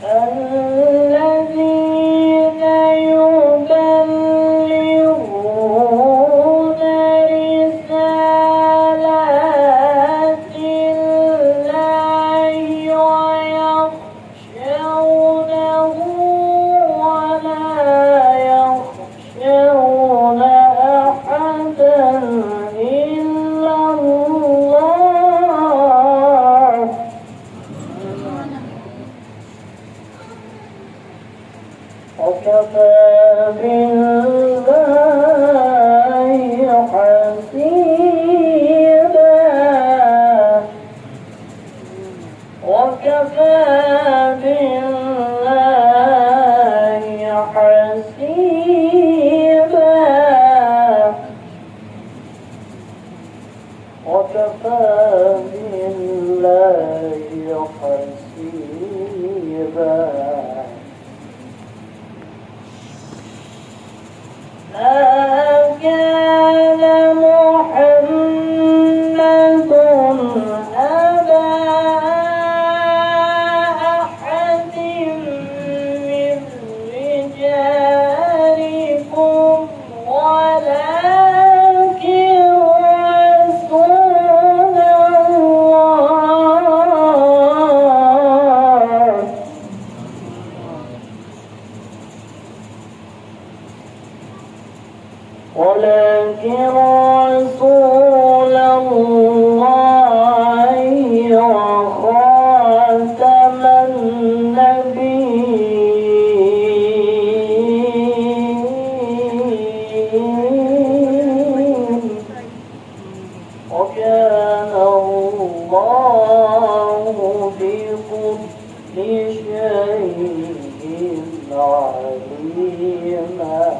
الذين يبلغون رسالات الله ويخشونه ولا يخشون أحدا إلا الله وكفى بالله حسيبا وكفى بالله حسيبا وكفى بالله حسيبا ما كان محمد أبا أحد من رجالكم ولكن رسول الله وخاتم النبيين وكان الله بكل شيء عليما